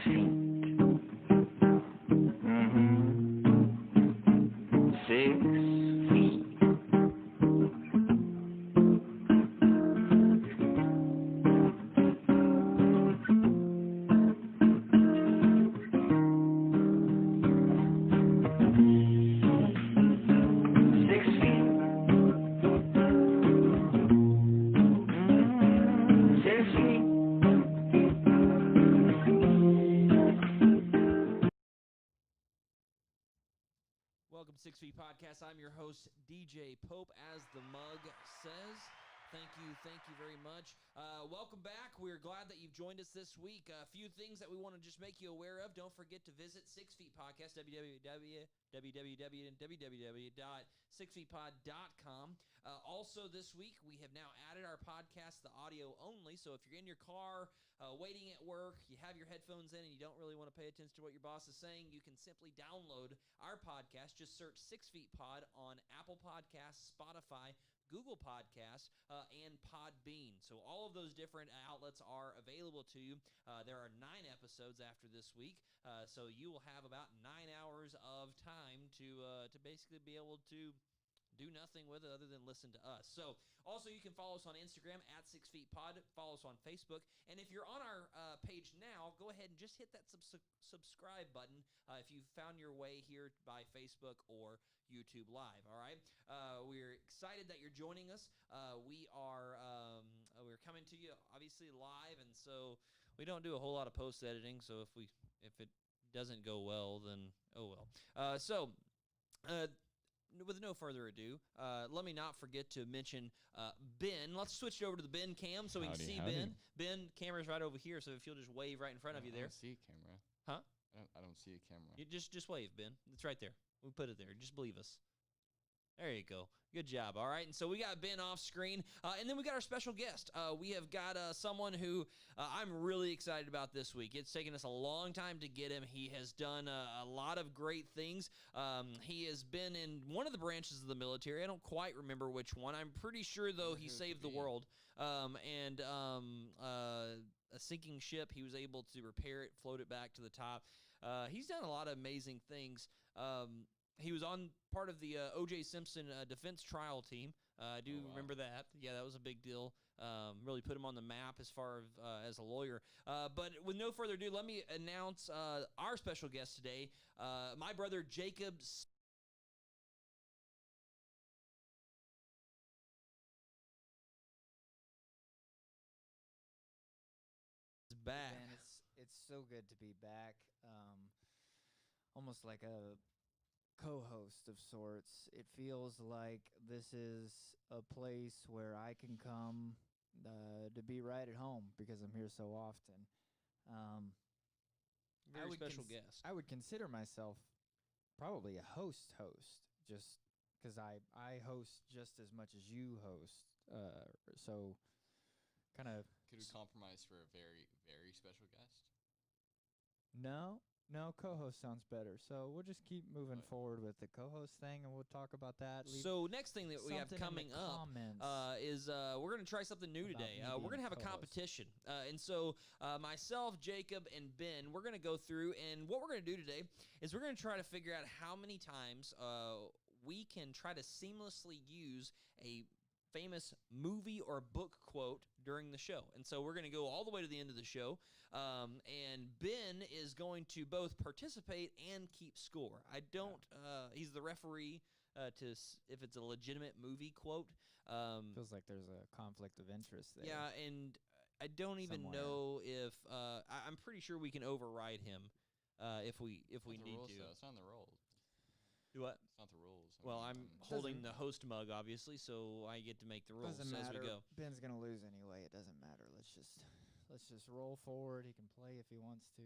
feet. 6 feet. Welcome to 6 Feet Podcast. I'm your host, DJ Pope, as the mug says. Thank you very much. Welcome back. We're glad that you've joined us this week. A few things that we want to just make you aware of. Don't forget to visit 6 Feet Podcast, www.sixfeetpod.com. Also this week, we have now added our podcast, the audio only. So if you're in your car, waiting at work, you have your headphones in, and you don't really want to pay attention to what your boss is saying, you can simply download our podcast. Just search 6 Feet Pod on Apple Podcasts, Spotify, Google Podcasts, and Podbean. So all of those different outlets are available to you. There are 9 episodes after this week, so you will have about 9 hours of time to basically be able to do nothing with it other than listen to us. So also you can follow us on Instagram at 6 Feet Pod. Follow us on Facebook. And if you're on our page now, go ahead and just hit that subscribe button if you found your way here by Facebook or YouTube Live. All right. We're excited that you're joining us. We're coming to you obviously live, and so we don't do a whole lot of post editing. So if it doesn't go well, then oh well. With no further ado, let me not forget to mention Ben. Let's switch over to the Ben cam so we can see Ben. Ben, camera's right over here, so if you'll just wave right in front of you there. I don't see a camera. Huh? I don't see a camera. You just wave, Ben. It's right there. We put it there. Just believe us. There you go. Good job. All right. And so we got Ben off screen. And then we got our special guest. We have got someone who I'm really excited about this week. It's taken us a long time to get him. He has done a lot of great things. He has been in one of the branches of the military. I don't quite remember which one. I'm pretty sure, though, he saved the world. A sinking ship, he was able to repair it, float it back to the top. He's done a lot of amazing things. He was on part of the O.J. Simpson defense trial team. I do remember that. Yeah, that was a big deal. Really put him on the map as far as a lawyer. But with no further ado, let me announce our special guest today, my brother Jacob. Back. Man, it's so good to be back. Almost like a co-host of sorts. It feels like this is a place where I can come to be right at home because I'm here so often. Very special guest. I would consider myself probably a host, just because I host just as much as you host. So kind of. Could we compromise for a very, very special guest? No, co-host sounds better. So we'll just keep moving forward with the co-host thing, and we'll talk about that. So next thing that we have coming up is we're going to try something new today. We're going to have a competition. And so myself, Jacob, and Ben, we're going to go through, and what we're going to do today is we're going to try to figure out how many times we can try to seamlessly use a famous movie or book quote during the show. And so we're going to go all the way to the end of the show. And Ben is going to both participate and keep score. He's the referee if it's a legitimate movie quote. Feels like there's a conflict of interest there. Yeah, and I don't even know if I'm pretty sure we can override him if we need to. It's not in the rules. Do what? It's not the rules. Well, I'm holding the host mug, obviously, so I get to make the rules as we go. Ben's gonna lose anyway. It doesn't matter. Let's just roll forward. He can play if he wants to.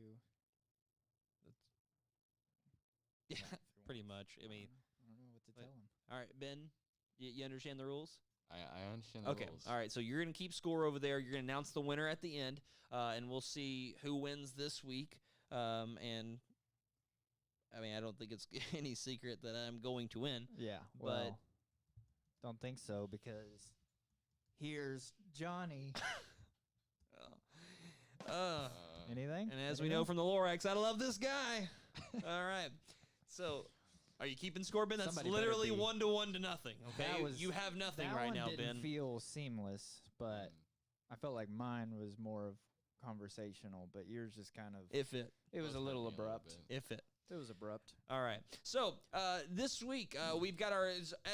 Yeah, pretty much. I mean, I don't know what to tell him. All right, Ben, you understand the rules? I understand the rules. All right, so you're going to keep score over there. You're going to announce the winner at the end, and we'll see who wins this week. And I mean, I don't think it's any secret that I'm going to win. Yeah, well, don't think so, because here's Johnny. Anything? And as we know from the Lorax, I love this guy. All right. So, are you keeping score, Ben? That's Somebody literally better be. 1-1 to nothing. Okay, you have nothing that right one now, didn't Ben. feel seamless, but I felt like mine was more of conversational, but yours just kind of. If it. It was a little abrupt. If it. It was abrupt. All right. So this week we've got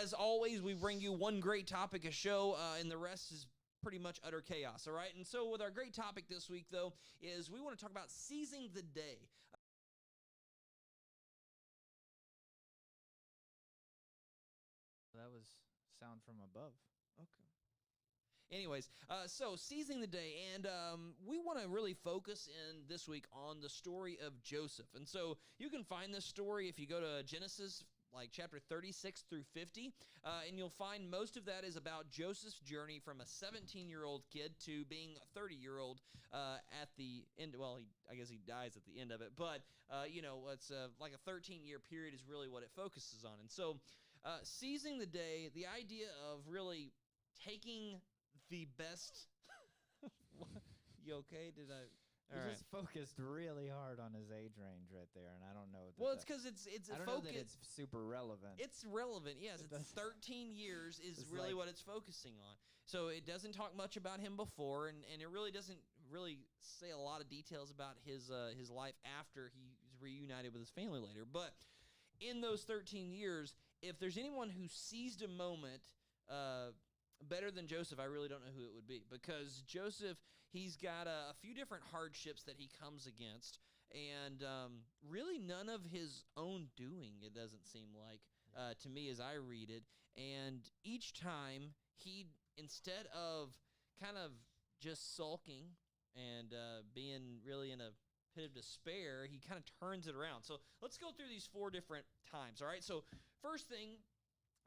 as always, we bring you one great topic a show, and the rest is pretty much utter chaos. All right. And so with our great topic this week, though, is we want to talk about seizing the day. That was sound from above. Okay. Anyways, so seizing the day, and we want to really focus in this week on the story of Joseph. And so you can find this story if you go to Genesis, like chapter 36 through 50, and you'll find most of that is about Joseph's journey from a 17-year-old kid to being a 30-year-old at the end. Well, I guess he dies at the end of it, but it's like a 13-year period is really what it focuses on. And so seizing the day, the idea of really taking the best. You okay? Did I? He just focused really hard on his age range right there, and I don't know. Well, it's because it's I don't know that it's super relevant. It's relevant, yes. It's 13 years is really what it's focusing on. So it doesn't talk much about him before, and it really doesn't really say a lot of details about his life after he's reunited with his family later. But in those 13 years, if there's anyone who seized a moment better than Joseph, I really don't know who it would be, because Joseph, he's got a few different hardships that he comes against, and really none of his own doing, it doesn't seem like, to me as I read it. And each time, he, instead of kind of just sulking and being really in a pit of despair, he kind of turns it around. So let's go through these 4 different times, all right? So first thing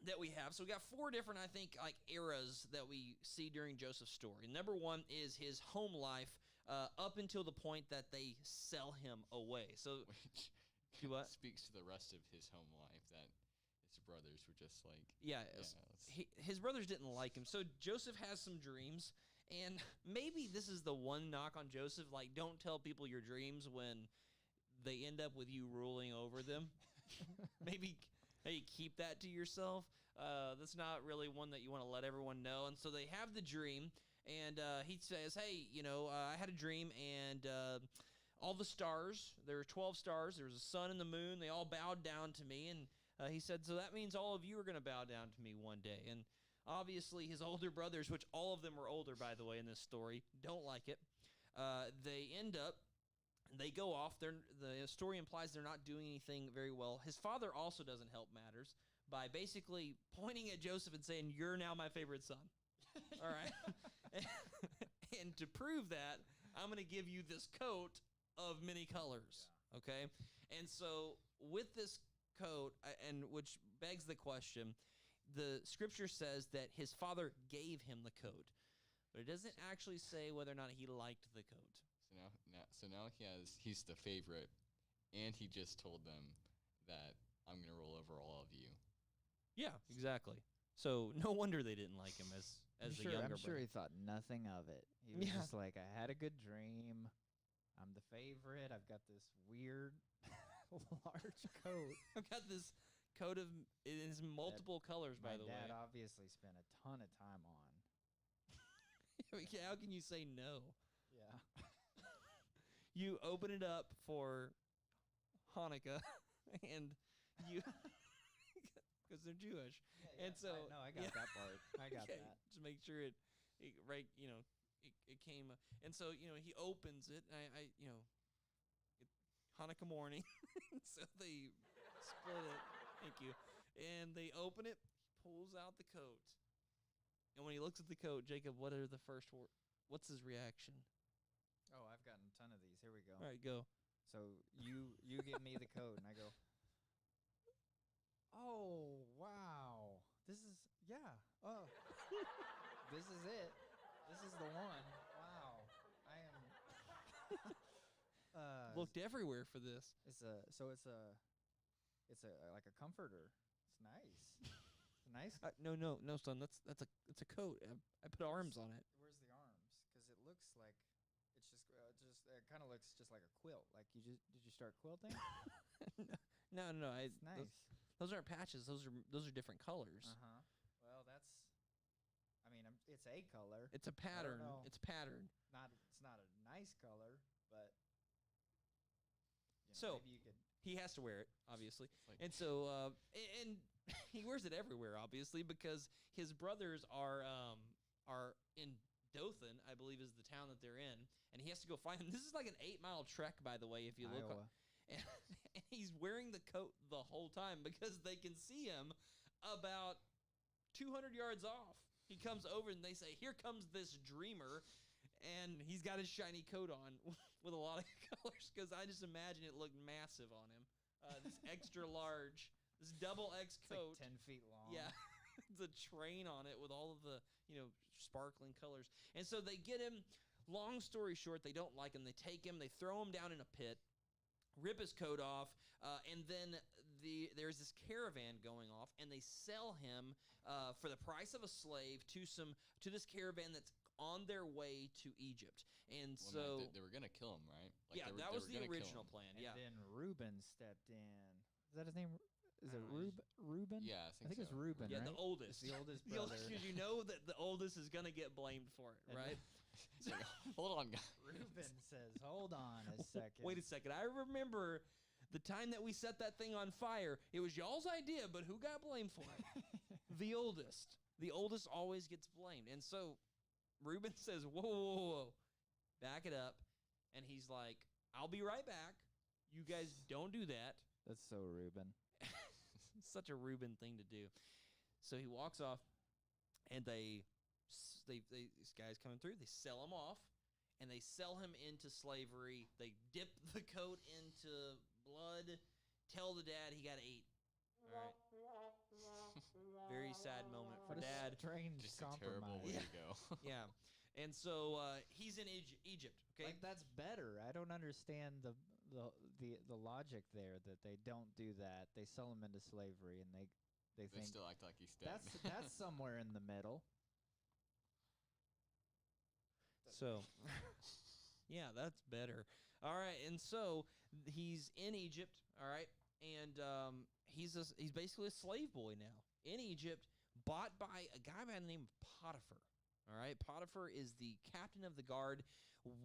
that we have, so we got 4 different, I think, like eras that we see during Joseph's story. Number 1 is his home life up until the point that they sell him away. So, Which what? speaks to the rest of his home life, that his brothers were just like, his brothers didn't like him. So Joseph has some dreams, and maybe this is the one knock on Joseph, like, don't tell people your dreams when they end up with you ruling over them. Maybe keep that to yourself. That's not really one that you want to let everyone know. And so they have the dream, and he says, hey, I had a dream, and all the stars, there were 12 stars, there was a sun and the moon, they all bowed down to me. And he said, so that means all of you are going to bow down to me one day. And obviously his older brothers, which all of them were older, by the way, in this story, don't like it. They go off. The story implies they're not doing anything very well. His father also doesn't help matters by basically pointing at Joseph and saying, you're now my favorite son. All right? And to prove that, I'm going to give you this coat of many colors. Okay? And so with this coat, and which begs the question, the scripture says that his father gave him the coat, but it doesn't actually say whether or not he liked the coat. So now he's the favorite, and he just told them that I'm going to rule over all of you. Yeah, exactly. So no wonder they didn't like him as the younger brother. I'm sure he thought nothing of it. He was just like, I had a good dream. I'm the favorite. I've got this weird large coat. I've got this coat it is multiple colors, by the way. My dad obviously spent a ton of time on. How can you say no? Yeah. You open it up for Hanukkah, and you, because they're Jewish, and so I got that part. I got that. Just make sure it came, and so he opens it. Hanukkah morning, so they split it. Thank you, and they open it. Pulls out the coat, and when he looks at the coat, Jacob, what are the first words? What's his reaction? Oh, I've gotten a ton of these. Here we go. All right, go. So you give me the code, and I go, oh, wow. This is it. This is it. This is the one. Wow. I am. Looked everywhere for this. It's like a comforter. It's nice. It's a nice. No, son. That's a coat. I put arms on it. Where's the arms? Because it looks like it's just kind of looks just like a quilt. Like did you start quilting? No. It's nice. Those aren't patches. Those are different colors. Well, it's a color. It's a pattern. know. It's patterned. It's not a nice color, but So maybe you could. he has to wear it, obviously, Like- and so and he wears it everywhere, obviously, because his brothers are in Dothan, I believe, is the town that they're in, and he has to go find them. This is like an 8-mile trek, by the way, if you look. Iowa. And he's wearing the coat the whole time because they can see him about 200 yards off. He comes over and they say, "Here comes this dreamer," and he's got his shiny coat on with a lot of colors because I just imagine it looked massive on him. This extra large, this double X It's coat. like 10 feet long. Yeah. The train on it with all of the, sparkling colors. And so they get him. Long story short, they don't like him. They take him. They throw him down in a pit, rip his coat off, and then there's this caravan going off, and they sell him for the price of a slave to this caravan that's on their way to Egypt. And Well, so they were gonna kill him, right? that was the gonna kill original him. plan. And Yeah. then Reuben stepped in. Is that his name? Is it Uh, Reuben? Yeah, I think it's so. Reuben, Yeah, right? the oldest. It's the oldest The oldest, brother. because you know that the oldest is going to get blamed for it, And right? It's like, hold on, guys. Reuben says, "Hold on a second. Wait a second. I remember the time that we set that thing on fire. It was y'all's idea, but who got blamed for it? The oldest. The oldest always gets blamed. And so Reuben says, whoa. Back it up. And he's like, I'll be right back. You guys don't do that. That's so Reuben. Such a Reuben thing to do. So he walks off, and these guys coming through, they sell him off, and they sell him into slavery. They dip the coat into blood, tell the dad he got ate. All right. Very sad moment for What a Dad. strange Just a terrible compromise. way to go. Yeah. And so he's in Egypt, okay? Like that's better. I don't understand the logic there that they don't do that. They sell him into slavery, and they They think still act like he's dead. that's somewhere in the middle. So, yeah, that's better. All right, and so he's in Egypt, all right, and he's basically a slave boy now in Egypt, bought by a guy by the name of Potiphar. All right, Potiphar is the captain of the guard.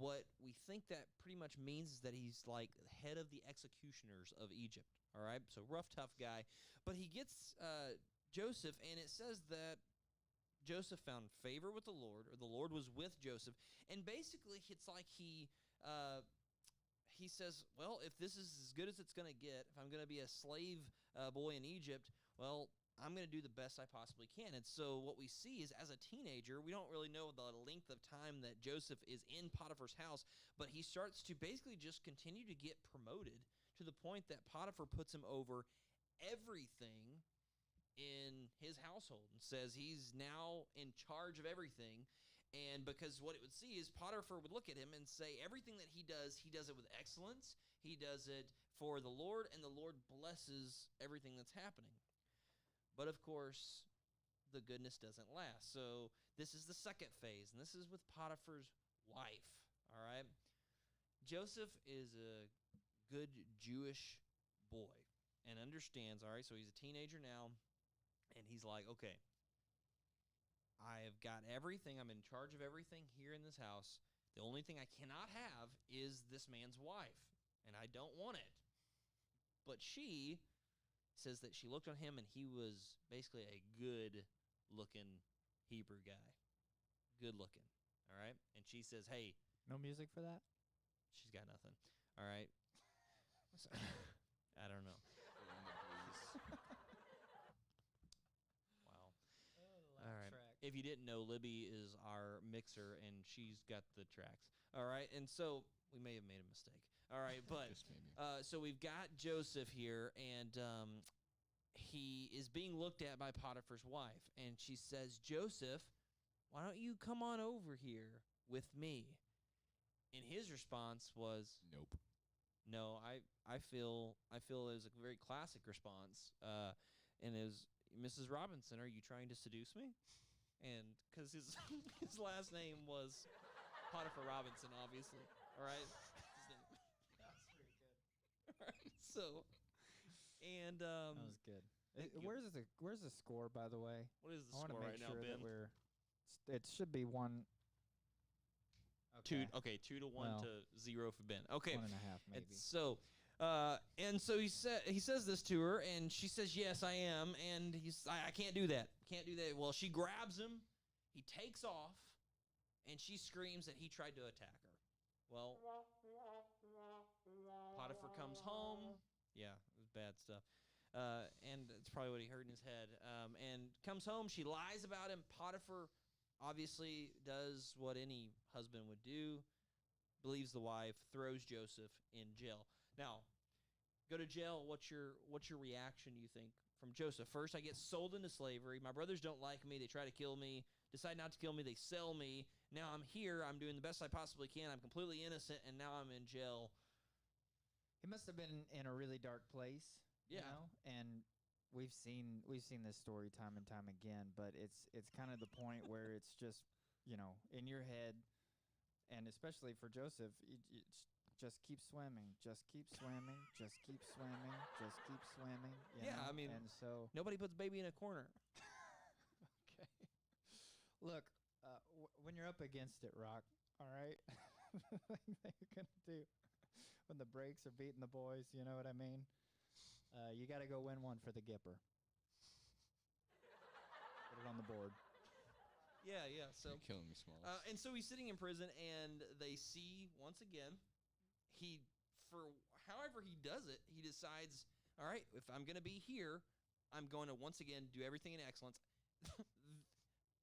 What we think that pretty much means is that he's like head of the executioners of Egypt. All right, so rough, tough guy, but he gets Joseph, and it says that Joseph found favor with the Lord, or the Lord was with Joseph, and basically it's like he says, well, if this is as good as it's going to get, if I'm going to be a slave boy in Egypt, well, I'm going to do the best I possibly can. And so what we see is, as a teenager, we don't really know the length of time that Joseph is in Potiphar's house, but he starts to basically just continue to get promoted to the point that Potiphar puts him over everything in his household and says he's now in charge of everything. And because what it would see is Potiphar would look at him and say everything that he does it with excellence. He does it for the Lord, and the Lord blesses everything that's happening. But of course, the goodness doesn't last. So this is the second phase, and this is with Potiphar's wife. All right. Joseph is a good Jewish boy and understands. All right, so he's a teenager now. And he's like, okay, I have got everything. I'm in charge of everything here in this house. The only thing I cannot have is this man's wife, and I don't want it. But she says that she looked on him, and he was basically a good-looking Hebrew guy. Good-looking, all right? And she says, hey. No music for that? She's got nothing, all right? So, I don't know. All right. If you didn't know, Libby is our mixer, and she's got the tracks. All right, and so we may have made a mistake. All right, but Just maybe. so we've got Joseph here, and he is being looked at by Potiphar's wife, and she says, Joseph, why don't you come on over here with me? And his response was, Nope. no, I feel it was a very classic response, and it was, Mrs. Robinson, are you trying to seduce me? And because his last name was Potiphar Robinson, obviously, all right? So, and That was good. Where's the score, by the way? what is the I want to score make right sure now, that Ben? it should be 1. Okay. 2 to 1 Well, to 0 for Ben. Okay. 1.5 maybe. And so he says this to her, and she says, "Yes, I am." And I can't do that. Can't do that. Well, she grabs him. He takes off, and she screams that he tried to attack her. Well, Potiphar comes home. Yeah, it was bad stuff. And it's probably what he heard in his head. And comes home. She lies about him. Potiphar obviously does what any husband would do. Believes the wife. Throws Joseph in jail. Now, go to jail. What's your reaction, you think, from Joseph? First, I get sold into slavery. My brothers don't like me. They try to kill me. Decide not to kill me. They sell me. Now I'm here. I'm doing the best I possibly can. I'm completely innocent, and now I'm in jail. He must have been in a really dark place. Yeah. You know? And we've seen this story time and time again, but it's kind of the point where it's just, in your head, and especially for Joseph, just keep swimming, just keep swimming, just keep swimming, just keep swimming. Yeah, know? I mean, and so nobody puts baby in a corner. okay. Look, when you're up against it, Rock, all right? The thing that you're going to do when the brakes are beating the boys, you know what I mean? You got to go win one for the Gipper. Put it on the board. Yeah. So You're killing me, Smalls. and so he's sitting in prison, and they see once again. For however he does it, he decides, all right, if I'm going to be here, I'm going to once again do everything in excellence.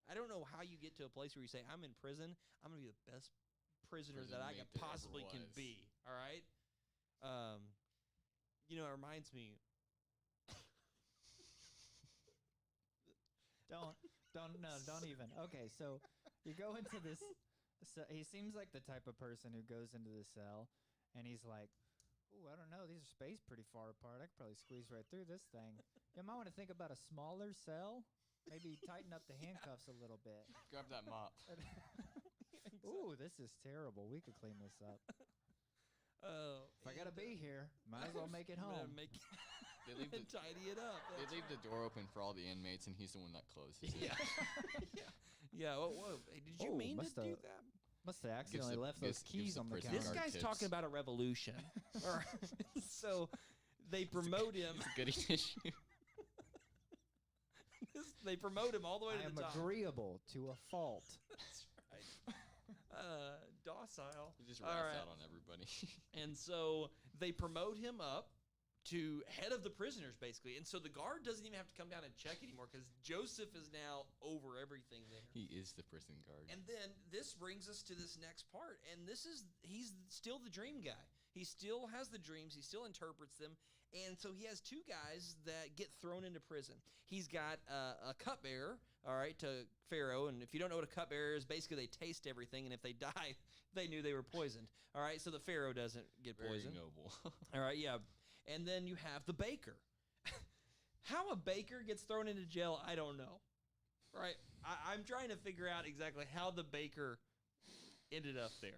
I don't know how you get to a place where you say, I'm in prison. I'm going to be the best prisoner that I possibly can be. All right. It reminds me. Don't even. Okay, so you go into this. So he seems like the type of person who goes into the cell, and he's like, "Ooh, I don't know. These are spaced pretty far apart. I could probably squeeze right through this thing. You might want to think about a smaller cell. Maybe tighten up the handcuffs a little bit. Grab that mop. Ooh, this is terrible. We could clean this up. If I gotta be here, might as well make it home. They leave the tidy it up. They leave the door open for all the inmates, and he's the one that closes it. Yeah. Yeah. Whoa. Hey, did you mean to do that? Must have accidentally left those keys on the counter. This guy's talking about a revolution. So they promote him. Goody tissue. They promote him all the way to the top. I am agreeable to a fault. That's right. Docile. He just rats out on everybody. And so they promote him up to head of the prisoners, basically. And so the guard doesn't even have to come down and check anymore because Joseph is now over everything there. He is the prison guard. And then this brings us to this next part. And he's still the dream guy. He still has the dreams. He still interprets them. And so he has 2 guys that get thrown into prison. He's got a cupbearer, all right, to Pharaoh. And if you don't know what a cupbearer is, basically they taste everything. And if they die, they knew they were poisoned. All right, so the Pharaoh doesn't get poisoned. Very noble. All right, yeah. And then you have the baker. How a baker gets thrown into jail, I don't know. Right? I'm trying to figure out exactly how the baker ended up there.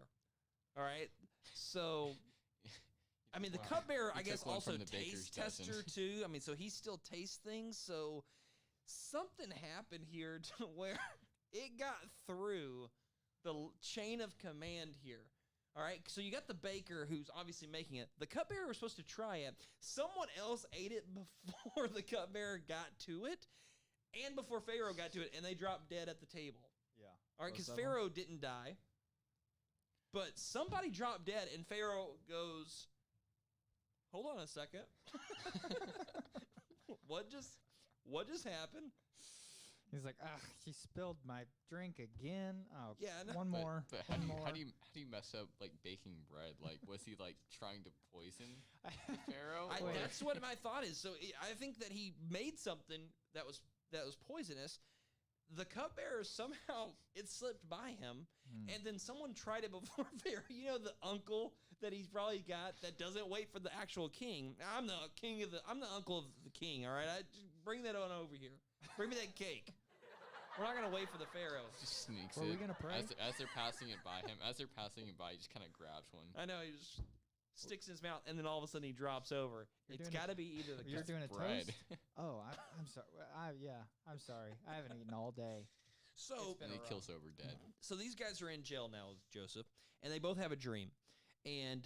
All right? So, I mean, the cupbearer, I guess, also taste tester, too. I mean, so he still tastes things. So something happened here to where it got through the chain of command here. All right, so you got the baker who's obviously making it. The cupbearer was supposed to try it. Someone else ate it before the cupbearer got to it and before Pharaoh got to it, and they dropped dead at the table. Yeah. All right, because Pharaoh didn't die, but somebody dropped dead, and Pharaoh goes, hold on a second. What just happened? He's like, he spilled my drink again. Oh, yeah, no. One more. How do you mess up like baking bread? Like, was he like trying to poison the Pharaoh? That's what my thought is. So I think that he made something that was poisonous. The cupbearer somehow it slipped by him, and then someone tried it before Pharaoh. You know, the uncle that he's probably got that doesn't wait for the actual king. I'm the uncle of the king. All right, bring that on over here. Bring me that cake. We're not gonna wait for the Pharaoh. Just sneaks it. Are we gonna pray? As they're passing it by him, he just kind of grabs one. I know. He just sticks in his mouth, and then all of a sudden he drops over. It's got to be either the You're doing a bread. toast? Oh, I'm sorry. I'm sorry. I haven't eaten all day. So And he kills over dead. So these guys are in jail now with Joseph, and they both have a dream. And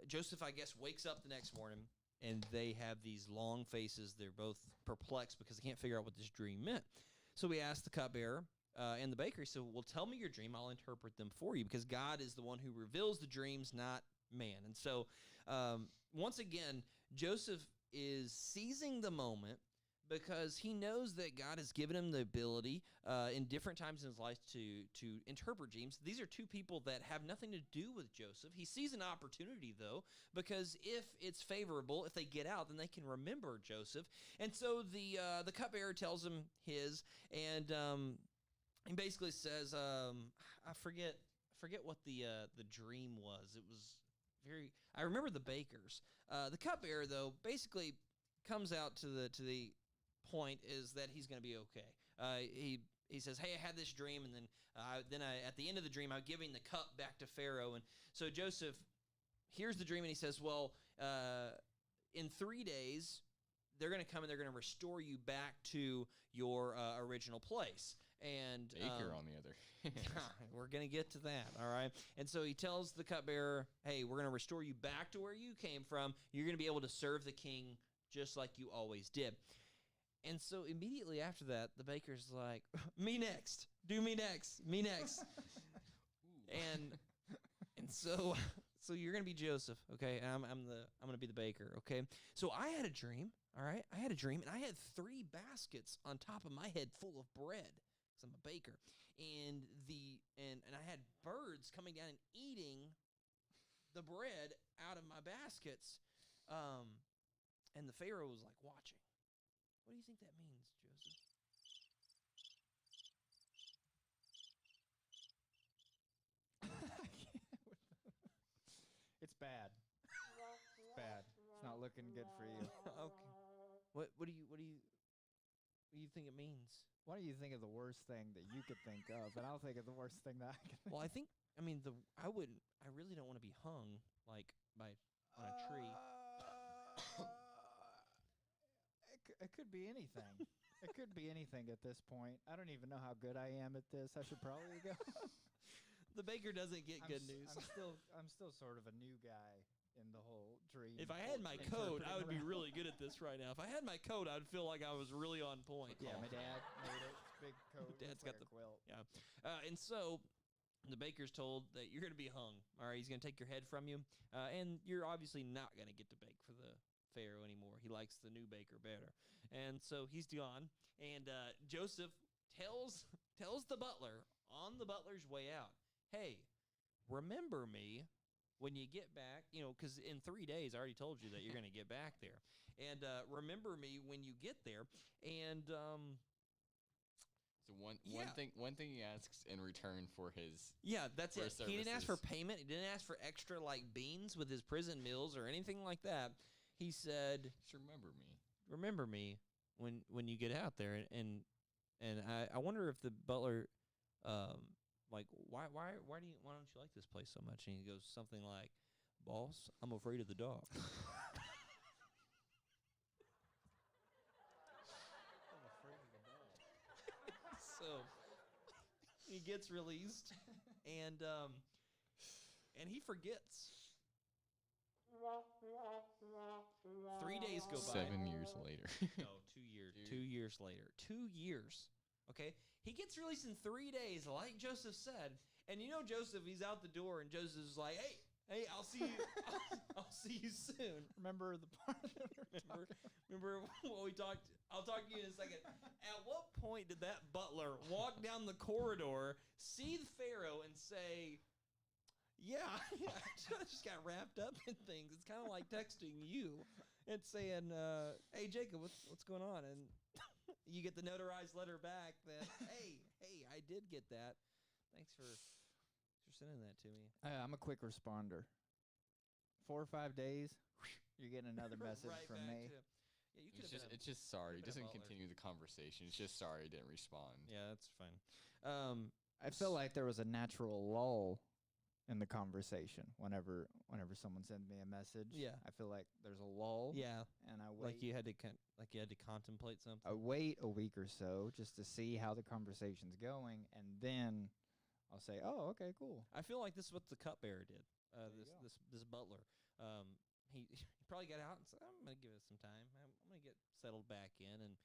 Joseph, I guess, wakes up the next morning, and they have these long faces. They're both perplexed because they can't figure out what this dream meant. So we asked the cupbearer and the baker. He said, well, tell me your dream. I'll interpret them for you, because God is the one who reveals the dreams, not man. And so once again, Joseph is seizing the moment because he knows that God has given him the ability in different times in his life to interpret dreams. These are two people that have nothing to do with Joseph. He sees an opportunity, though, because if it's favorable, if they get out, then they can remember Joseph. And so the cupbearer tells him his, and he basically says, I forget what the dream was. It was very. I remember the bakers. The cupbearer, though, basically comes out to the point is that he's going to be okay. He says, hey, I had this dream, and then at the end of the dream, I'm giving the cup back to Pharaoh. And so Joseph hears the dream, and he says, well, in 3 days, they're going to come, and they're going to restore you back to your original place. And Baker, on the other. we're going to get to that, all right? And so he tells the cupbearer, hey, we're going to restore you back to where you came from. You're going to be able to serve the king just like you always did. And so immediately after that, the baker's like, me next. Do me next. Me next. and so you're going to be Joseph, okay? And I'm going to be the baker, okay? So I had a dream, all right? I had a dream, and I had 3 baskets on top of my head full of bread, because I'm a baker. And I had birds coming down and eating the bread out of my baskets. And the Pharaoh was like watching. What do you think that means, Joseph? It's bad. It's bad. It's not looking good for you. Okay. What do you think it means? Why don't you think of the worst thing that you could think of, and I'll think of the worst thing that I can think Well, I really don't want to be hung on a tree. It could be anything. It could be anything at this point. I don't even know how good I am at this. I should probably go. The baker doesn't get good news. I'm still sort of a new guy in the whole dream. If I had my coat, I would be really good at this right now. If I had my coat, I'd feel like I was really on point. Yeah, my dad made it. Big coat. Dad's got the quilt. Yeah. And so the baker's told that you're going to be hung. All right, he's going to take your head from you. And you're obviously not going to get to bake for the Pharaoh anymore. He likes the new baker better. And so he's gone. And Joseph tells the butler on the butler's way out, hey, remember me when you get back, because in 3 days I already told you that you're going to get back there. And remember me when you get there. And so one thing he asks in return for his that's it. He didn't ask for payment. He didn't ask for extra beans with his prison meals or anything like that. He said, just remember me when you get out there. And I wonder if the butler why don't you like this place so much? And he goes something like, boss, I'm afraid of the dog. So he gets released, and he forgets. 3 days go by. 7 years later. No, 2 years. 2 years later. 2 years. Okay? He gets released in 3 days, like Joseph said. And Joseph, he's out the door, and Joseph's like, hey, I'll see you. I'll see you soon. Remember the part that Remember what we talked? I'll talk to you in a second. At what point did that butler walk down the corridor, see the Pharaoh, and say, yeah, I just got wrapped up in things. It's kind of like texting you and saying, hey, Jacob, what's going on? And you get the notarized letter back that, hey, I did get that. Thanks for sending that to me. I'm a quick responder. 4 or 5 days, you're getting another message right from me. It's just sorry. It doesn't continue the conversation. It's just sorry I didn't respond. Yeah, that's fine. I felt like there was a natural lull in the conversation. Whenever someone sends me a message, Yeah. I feel like there's a lull. Yeah. And I wait. Like you had to contemplate something. I wait a week or so just to see how the conversation's going, and then I'll say, "Oh, okay, cool." I feel like this is what the cupbearer did. you go. This butler. He probably got out and said, "I'm going to give it some time. I'm going to get settled back in." And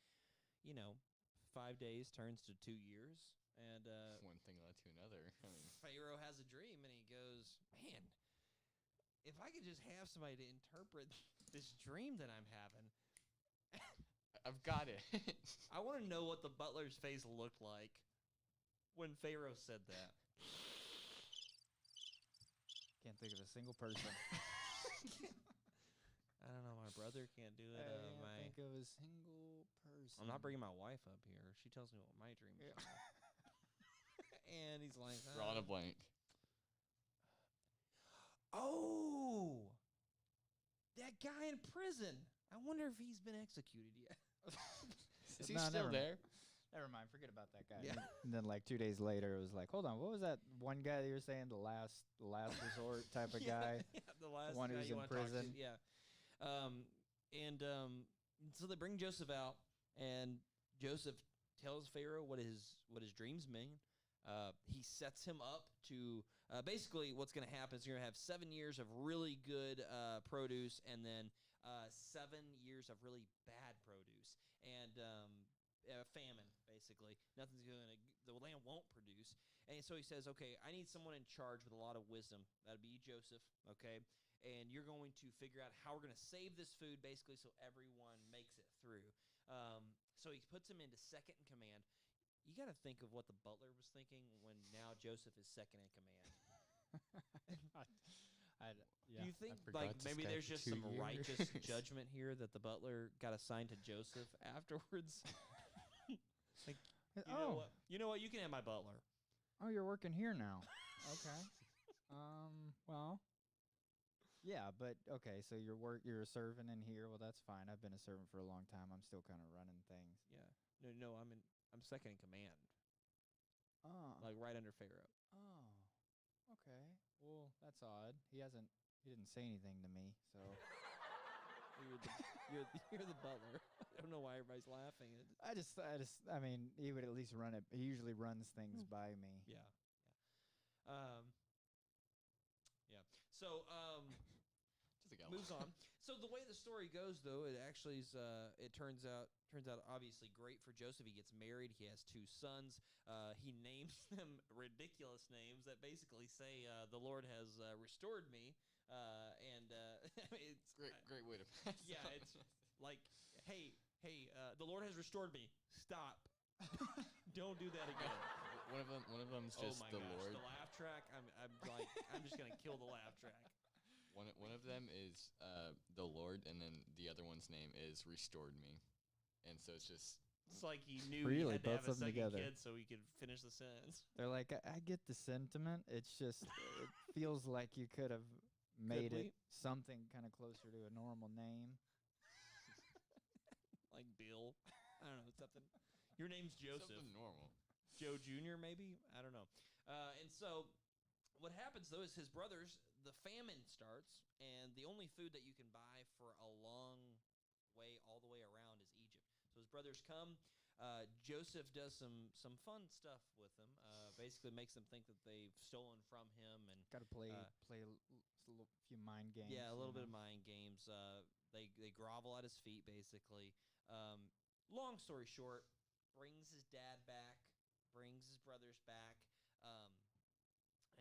5 days turns to 2 years, and One thing led to another. I mean, Pharaoh has a dream, and he goes, "Man, if I could just have somebody to interpret this dream that I'm having." I've got it. I want to know what the butler's face looked like when Pharaoh said that. Can't think of a single person. I don't know. My brother can't do it. I can't think of a single person. I'm not bringing my wife up here. She tells me what my dreams are. And he's like, Drawing a blank. "Oh, that guy in prison. I wonder if he's been executed yet." Is he No, still never there? Never mind. Forget about that guy. Yeah. And then like 2 days later, it was like, hold on, what was that one guy that you were saying, the last resort type of guy? Yeah, the last one guy who's you in wanna talk to. prison. Yeah. So they bring Joseph out, and Joseph tells Pharaoh what his dreams mean. He sets him up to basically what's going to happen is you're going to have 7 years of really good produce, and then 7 years of really bad produce, and famine. Basically, the land won't produce. And so he says, "Okay, I need someone in charge with a lot of wisdom. That'd be Joseph. Okay, and you're going to figure out how we're going to save this food, basically, so everyone makes it through." So he puts him into second in command. You got to think of what the butler was thinking when now Joseph is second in command. Do you think like maybe there's just some righteous judgment here that the butler got assigned to Joseph afterwards? Like, you know what? You can have my butler. Oh, you're working here now. Okay. Well, yeah, but okay. So you're a servant in here. Well, that's fine. I've been a servant for a long time. I'm still kind of running things. Yeah. No. I'm second in command. Oh. Like right under Pharaoh. Oh. Okay. Well, that's odd. He didn't say anything to me, so. You're the butler. I don't know why everybody's laughing. I mean, he would at least run it. He usually runs things by me. Yeah. So, Just a moves on. So the way the story goes, though, it actually is. It turns out obviously great for Joseph. He gets married. He has 2 sons. He names them ridiculous names that basically say, "The Lord has restored me." And it's great way to pass. Yeah, it's like, hey, the Lord has restored me. Stop. Don't do that again. One of them's just oh my the gosh, Lord. The laugh track. I'm just gonna kill the laugh track. One of them is the Lord, and then the other one's name is restored me, and so it's just. It's like he knew Really, he had to both have a of them second together. kid so he could finish the sentence. They're like, I get the sentiment. It's just, it feels like you could have made it something kind of closer to a normal name. Like Bill. I don't know, something. Your name's Joseph. Something normal. Joe Jr., maybe? I don't know. And so what happens, though, is his brothers, the famine starts, and the only food that you can buy for a long way, all the way around, is Egypt. So his brothers come. Joseph does some fun stuff with them. Basically makes them think that they've stolen from him. And Got to play a few mind games. yeah, a little bit of mind games. They grovel at his feet, basically. Long story short, brings his dad back, brings his brothers back,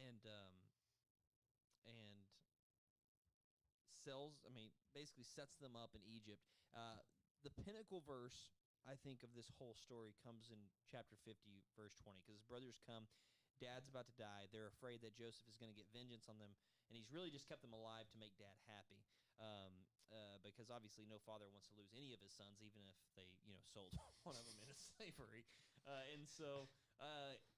and sells. Basically sets them up in Egypt. The pinnacle verse, I think, of this whole story comes in chapter 50, verse 20, because his brothers come. Dad's about to die. They're afraid that Joseph is going to get vengeance on them, and he's really just kept them alive to make Dad happy. Because obviously no father wants to lose any of his sons, even if they, sold one of them into slavery. And so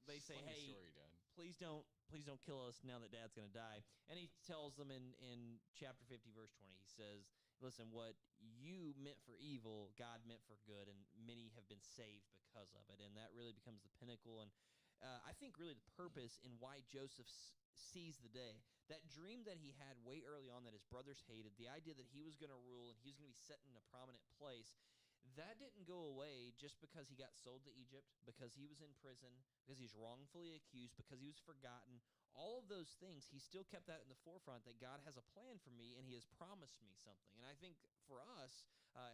they say, Funny "Hey, story, Dad. please don't kill us now that Dad's going to die." And he tells them in chapter 50, verse 20, he says, "Listen, what you meant for evil, God meant for good, and many have been saved because of it." And that really becomes the pinnacle. And I think really the purpose in why Joseph seize the day. That dream that he had way early on that his brothers hated, the idea that he was going to rule and he was going to be set in a prominent place, that didn't go away just because he got sold to Egypt, because he was in prison, because he's wrongfully accused, because he was forgotten. All of those things, he still kept that in the forefront, that God has a plan for me and he has promised me something. And I think for us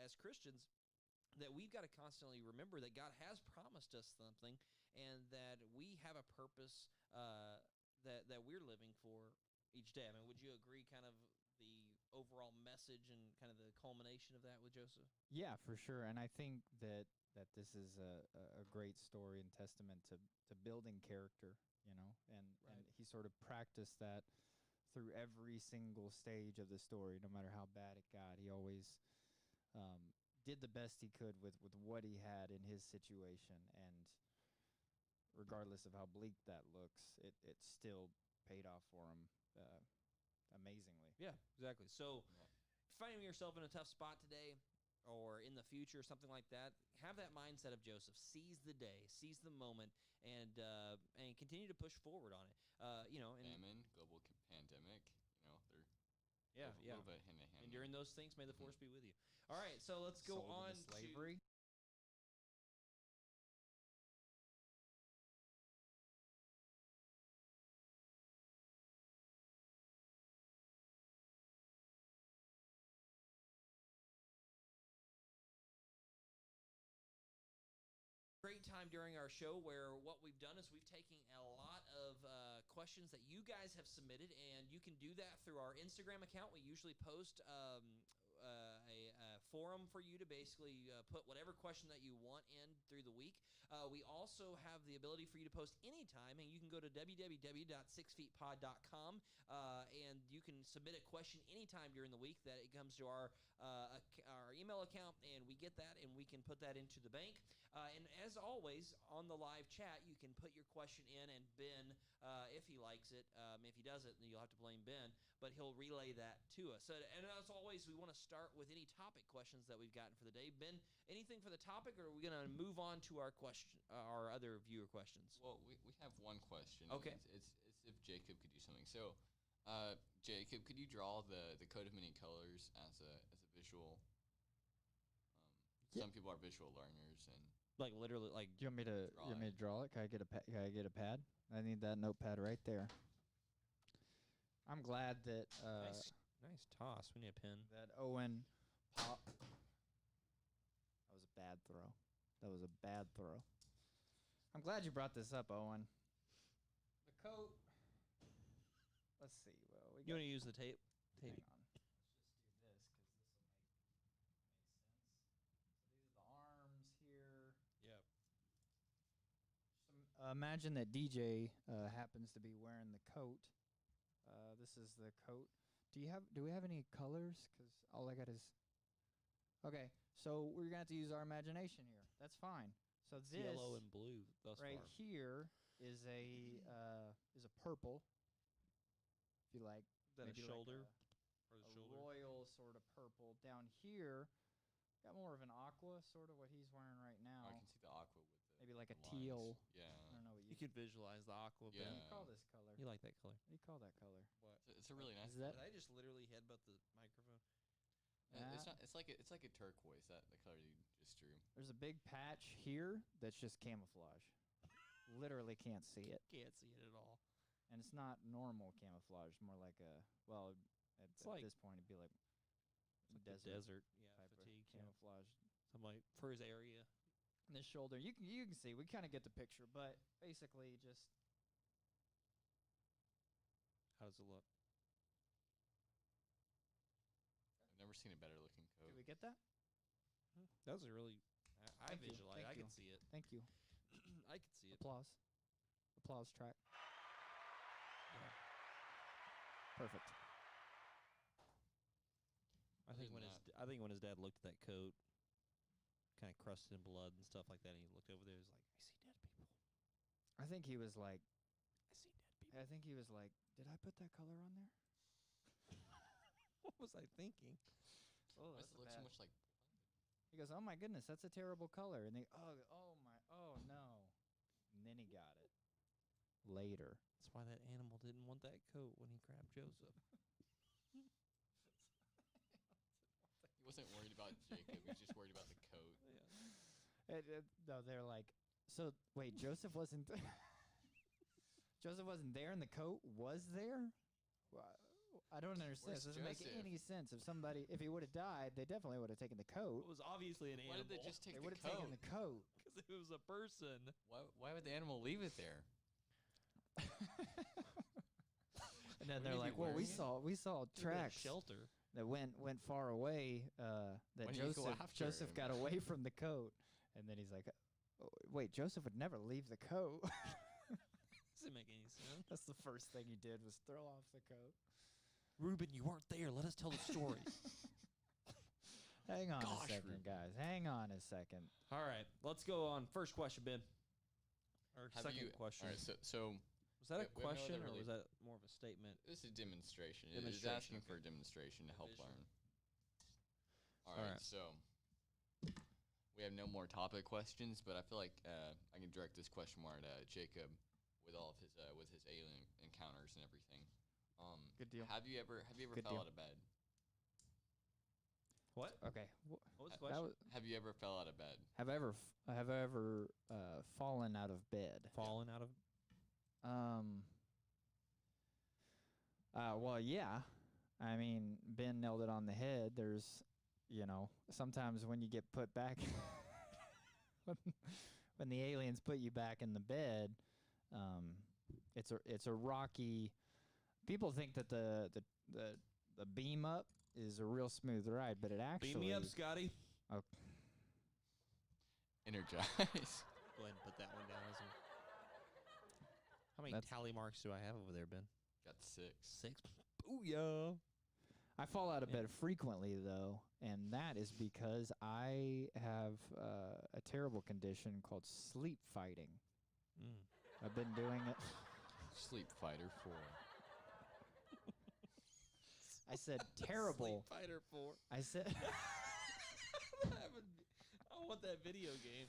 as Christians, that we've got to constantly remember that God has promised us something and that we have a purpose that we're living for each day. I mean, would you agree kind of the overall message and kind of the culmination of that with Joseph? Yeah, for sure. And I think that this is a great story and testament to building character, and he sort of practiced that through every single stage of the story, no matter how bad it got. He always did the best he could with what he had in his situation, and regardless of how bleak that looks, it still paid off for him amazingly. Yeah, exactly. So finding yourself in a tough spot today or in the future, something like that, have that mindset of Joseph. Seize the day, seize the moment, and continue to push forward on it. Famine, global pandemic, they're a little bit hand in hand. And during those things, may the force be with you. All right, so let's go Sold on into slavery. Great time during our show where what we've done is we've taken a lot of questions that you guys have submitted, and you can do that through our Instagram account. We usually post a forum for you to basically put whatever question that you want in through the week. We also have the ability for you to post anytime, and you can go to www.sixfeetpod.com and you can submit a question anytime during the week that it comes to our email account, and we get that and we can put that into the bank. And as always, on the live chat, you can put your question in, and Ben, if he likes it, if he doesn't, then you'll have to blame Ben, but he'll relay that to us. So, and as always, we want to start with any topic questions that we've gotten for the day. Ben, anything for the topic, or are we going to move on to our other viewer questions? Well, we have one question. Okay. It's if Jacob could do something. So, Jacob, could you draw the coat of many colors as a visual? Some people are visual learners, and like literally, like Do you want me to draw it? Can I get a pad? I need that notepad right there. I'm glad that nice toss. We need a pin. that Owen pop. That was a bad throw. I'm glad you brought this up, Owen. The coat. Let's see. Well, You want to use the tape? Hang on. Let's just do this because this will make sense. So these are the arms here. Yep. Imagine that DJ happens to be wearing the coat. This is the coat. Do we have any colors? Because all I got is. Okay, so we're gonna have to use our imagination here. That's fine. So It's this yellow and blue thus right far. here is a purple. If you like, Then a maybe shoulder. like Or the a shoulder. royal sort of purple. Down here, got more of an aqua, sort of what he's wearing right now. I can see the aqua with the Maybe like a lines. teal. Yeah. I don't know what You could visualize the aqua. Yeah. What Ben. do you call this color? You like that color? What do you call that color? What? It's a really nice. Is that- Did I just literally headbutt the microphone? It's not. It's like a turquoise. That the color you just drew. There's a big patch here that's just camouflage. Literally can't see it. Can't see it at all. And it's not normal camouflage, more like at like- this point it'd be like It's like desert, the desert. Yeah, type of fatigue. camouflage. Something like for his area. And this shoulder, you can see, we kind of get the picture, but basically just How does it look? I've never seen a better looking coat. do we get that? That was a really. I Thank you. visualize. Thank I you. can see it. Thank you. I can see it. Applause track. Perfect. I think Other when than I think when his dad looked at that coat, kind of crusted in blood and stuff like that, and he looked over there, he was like, "I see dead people. I think he was like, I see dead people." did I put that color on there? What was I thinking? Oh, Why that's does it look so much like? He goes, oh my goodness, that's a terrible color. And they, oh no. And then he got it. later. That's why that animal didn't want that coat when he grabbed Joseph. He wasn't worried about Jacob. He was just worried about the coat. Yeah. No, they're like, so wait, Joseph wasn't Joseph wasn't there and the coat was there? I don't understand. Where's This doesn't make Joseph? any sense. If he would have died, they definitely would have taken the coat. It was obviously an Why animal. did they just take They the would have taken coat? the coat. Because it was a person. Why would the animal leave it there? And then Wouldn't they're he be like, well, we wearing it? saw tracks Shelter. that went far away. That Why didn't you go after Joseph him? got away from the coat, and then he's like, oh, wait, Joseph would never leave the coat. Doesn't make any sense. That's the first thing he did was throw off the coat. Reuben, you weren't there. Let us tell the story. Hang on Gosh, a second, Reuben. guys. Hang on a second. All right, let's go on. First question, Ben. Or Have second you, question. All right, so Was that a we have no question other or really- was that more of a statement? this is a demonstration. It is Demonstration, asking for okay. a demonstration to help Division. learn. All All right, right. so we have no more topic questions, but I feel like I can direct this question more at Jacob with all of his alien encounters and everything. Good deal. Have you ever Good fell deal. out of bed? What? Okay. What was the That question? Have you ever fell out of bed? Have I ever fallen out of bed? Fallen out of. Well, yeah. I mean, Ben nailed it on the head. There's, sometimes when you get put back, when the aliens put you back in the bed, it's a rocky. People think that the beam up is a real smooth ride, but it actually. Beam me up, Scotty. Energize. Go ahead and put that one down. How many That's- tally marks do I have over there, Ben? Got 6. 6. Booyah. I fall out of Yeah. bed frequently, though, and that is because I have a terrible condition called sleep fighting. Mm. I've been doing it. Sleep Fighter 4. I said terrible. Sleep Fighter 4. I said I want that video game.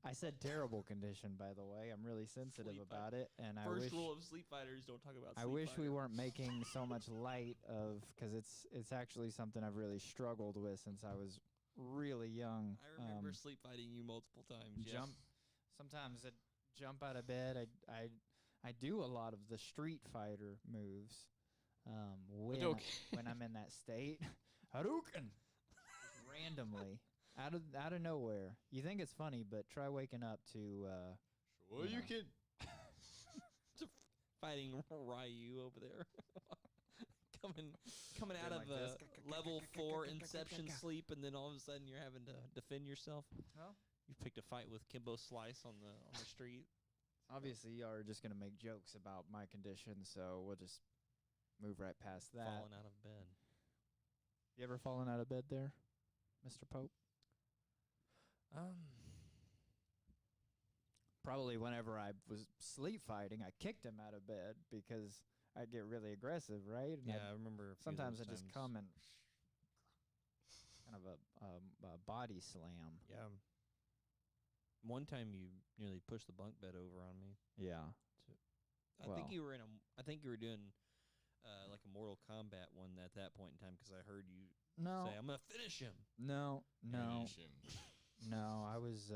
I said terrible condition. By the way, I'm really sensitive Sleep about it, and I First wish rule of Sleep Fighters: don't talk about. I Sleep wish we Fighter. weren't making so much light of, because it's actually something I've really struggled with since I was really young. I remember sleep fighting you multiple times. Yeah. Sometimes I'd jump out of bed. I do a lot of the Street Fighter moves. When I'm in that state, Hadouken, randomly out of nowhere. You think it's funny, but try waking up to. Well, you can. Fighting Ryu over there. coming out Doing of like this. level 4 Inception sleep, and then all of a sudden you're having to defend yourself. Well, You picked a fight with Kimbo Slice on the street. obviously, y'all are just gonna make jokes about my condition, so we'll just move right past that. Falling out of bed. You ever fallen out of bed there, Mr. Pope? Probably whenever I was sleep fighting, I kicked him out of bed because I get really aggressive, right? And Yeah, I remember. a few of sometimes I those just times. come and kind of a body slam. Yeah. One time you nearly pushed the bunk bed over on me. Yeah. I Well. think you were doing like a Mortal Kombat one at that point in time because I heard you No. say, "I'm gonna finish him." No. Finish him. No. I was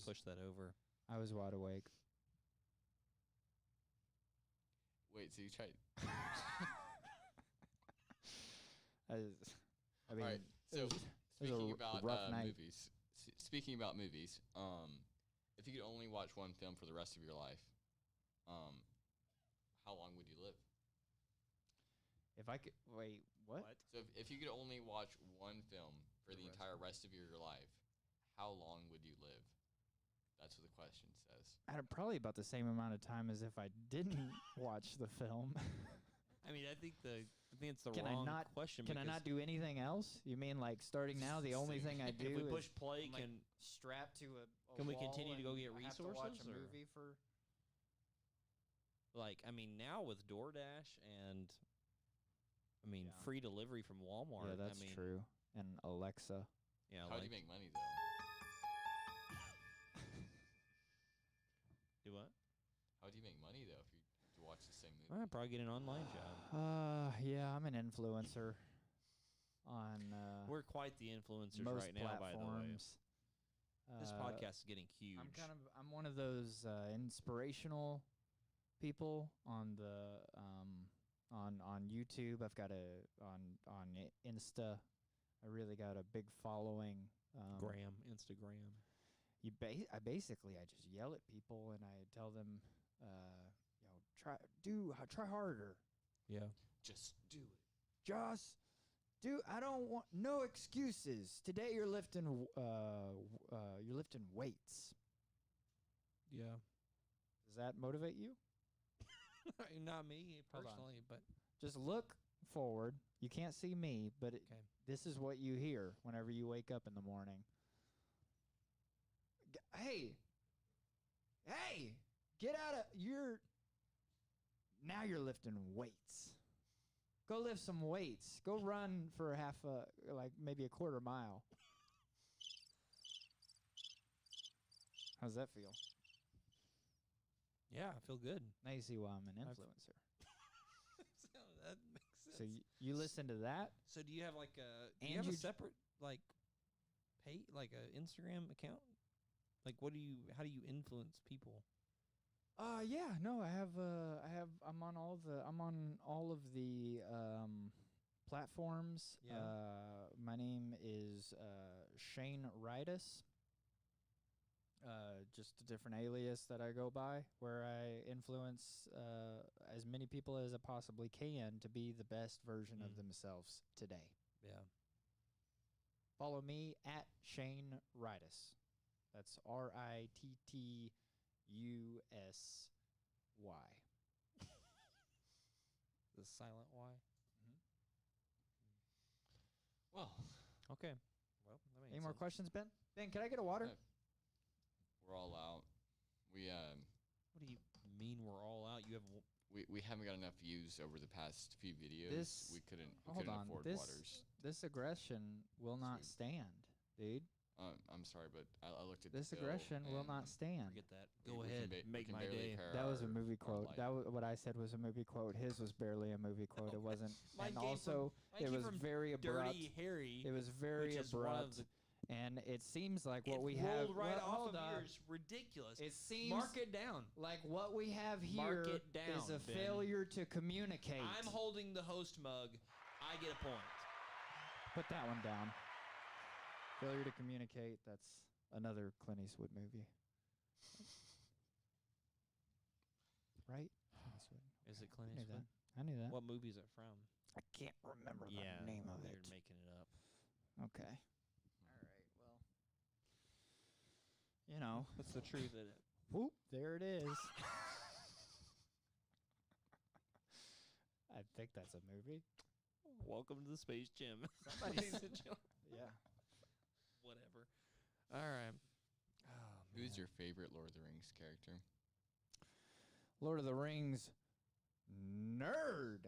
Push that over. I was wide awake. Wait, so you tried. I mean, All right. it So was a speaking r- about rough night. movies, speaking about movies, if you could only watch one film for the rest of your life, how long would you live? If I could wait, what? So if you could only watch one film for the rest entire rest of your life, how long would you live? That's what the question says. Probably about the same amount of time as if I didn't watch the film. I mean, I think it's the Can I wrong not- question. Can I because not do anything else? You mean like starting now? The only thing I do if we is push play, I'm, like, can strapped to a Can we wall continue to go and get I have to watch resources, a or- movie for. now with DoorDash and Yeah. free delivery from Walmart. Yeah, that's true. And Alexa. Yeah, How do like, you make money though? do what? How you make money though if you watch the same movie? I'd probably get an online job. Yeah, I'm an influencer on We're quite the influencers most right now, by the way. platforms. This podcast is getting huge. I'm one of those inspirational people on the on YouTube. I've got on Insta. I really got a big following. Instagram. I basically just yell at people and I tell them, try harder. Yeah. Just do it. Just do. I don't want no excuses. Today you're lifting weights. Yeah. Does that motivate you? Not me Hold on. personally, but Just look forward. You can't see me, but okay. this is what you hear whenever you wake up in the morning. Hey, get out of now you're lifting weights. Go lift some weights. Go run for maybe a quarter mile. How's that feel? Yeah, I feel good. Now you see why I'm an influencer. So that makes sense. So you listen to that? So do you have like a And you separate like a Instagram account? Like how do you influence people? Yeah, no, I'm on all of the platforms. Yeah. My name is Shane Ridus. Just a different alias that I go by, where I influence as many people as I possibly can to be the best version of themselves today. Yeah. Follow me at Shane Ridus. That's RITTUSY. The silent Y. Well, okay. Well, that makes Any more sense. questions, Ben? Ben, can I get a water? we're all out. We What do you mean we're all out? You have we haven't got enough views over the past few videos. We couldn't afford waters. This aggression will not stand, dude. I'm sorry, but I looked at This the bill aggression will and not stand. forget that. we Go can ahead. we Make can my barely day. pair That was a our- movie our quote. light. What I said was a movie quote. His was barely a movie quote. It wasn't. Mine And came also, Mine it came was from very abrupt. Dirty Harry. It was very which is one of abrupt. the- And it seems like what it we rolled have. right well, off hold of on. yours. Ridiculous. It seems Mark it down. like what we have Mark here it down, is a Ben. failure to communicate. I'm holding the host mug. I get a point. Put that one down. Failure to communicate. That's another Clint Eastwood movie. Right? Clint Eastwood. Is it Clint I knew Eastwood? that. I knew that. What movie is it from? I can't remember the name of it. They're making it up. Okay. All right. Well, you know. What's the truth in it? Whoop, there it is. I think that's a movie. Welcome to the Space Gym. Somebody's- Ladies and gentlemen. Yeah. Whatever. All right. Oh, Who's man. your favorite Lord of the Rings character? Lord of the Rings nerd.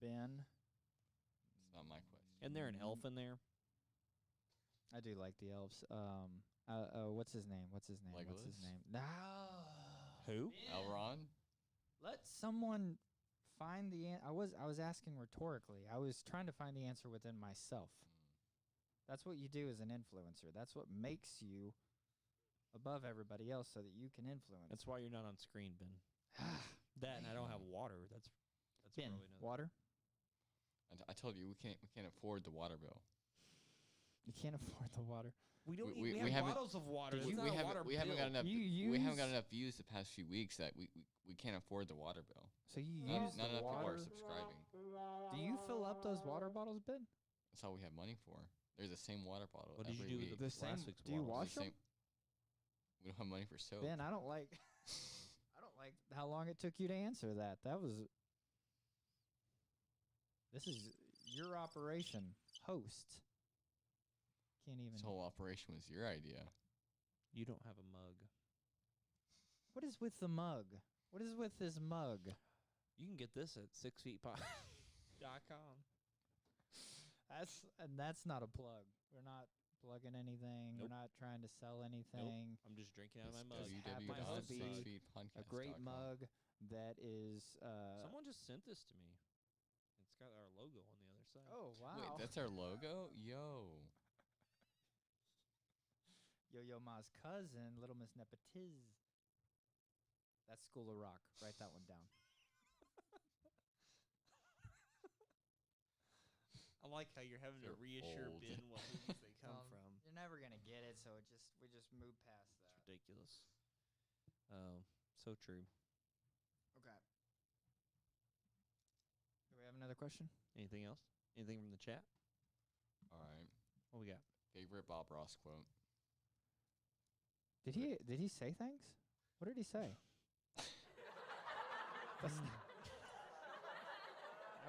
Ben. It's not my question. Isn't there an elf in there? I do like the elves. What's his name? What's his name? No. Who? Elrond? Let someone find the I was asking rhetorically. I was trying to find the answer within myself. That's what you do as an influencer. That's what makes you above everybody else so that you can influence. That's why you're not on screen, Ben. That and I don't have water. That's Ben, probably another. water? I told you we can't afford the water bill. You can't afford the water. We don't. we We have haven't- bottles of water. We, It's not we a haven't water we haven't got bill. enough You we haven't got use- enough views the past few weeks that we can't afford the water bill. So you Not, use not the enough people water. are subscribing. Do you fill up those water bottles, Ben? That's all we have money for. There's the same water bottle What did you every do week. with The the same- last week's do you bottles? wash The 'em? same- We don't have money for soap. Ben, I don't like how long it took you to answer that. This is your operation. Host. Can't even. This whole operation was your idea. You don't have a mug. What is with the mug? What is with this mug? You can get this at 6feetpie.com. That's not a plug. We're not plugging anything. We're not trying to sell anything. I'm just drinking out of my mug. Just happens to be a great mug that is. Someone just sent this to me. It's got our logo on the other side. Oh, wow. Wait, that's our logo? Yo. Yo-Yo Ma's cousin, Little Miss Nepetiz. That's School of Rock. Write that one down. I like how you're having to reassure old. Ben what movies they come from. You're never gonna get it, so we just move past that. It's ridiculous. So true. Okay. Do we have another question? Anything else? Anything from the chat? All right. What we got? Favorite Bob Ross quote? Did he say things? What did he say? That's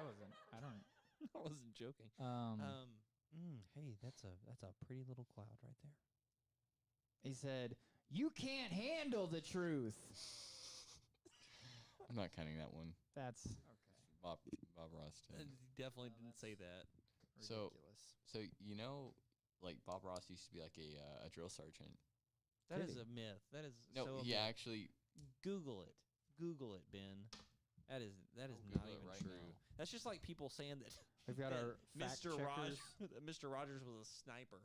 I wasn't. I don't. I wasn't joking. Hey, that's a pretty little cloud right there. He said, "You can't handle the truth." I'm not counting that one. That's okay. Bob Ross did. He definitely didn't say that. Ridiculous. So like Bob Ross used to be like a drill sergeant. That Did is he? a myth. That is No, so he a myth. actually. Google it. Google it, Ben. That is I'll not Google it even right true. now. That's just like people saying that We've got our fact Mr. checkers. Mr. Rogers was a sniper.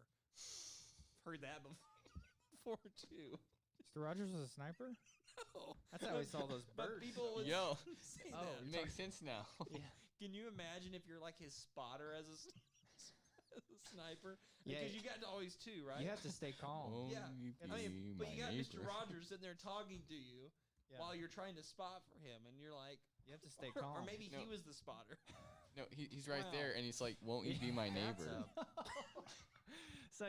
Heard that before too. Mr. Rodgers was a sniper? No. That's how we saw those But birds. people would Yo. say Oh, that. It makes sense now. Yeah. Can you imagine if you're like his spotter as a sniper? Yeah. Because you got always two, right? You have to stay calm. Yeah. Only I mean, be but my you got Mr. neighbor. Rogers sitting there talking to you Yeah. while you're trying to spot for him, and you're like, You have to stay or calm. maybe he No. was the spotter. No, he's right Wow. there, and he's like, "Won't you be my neighbor?" So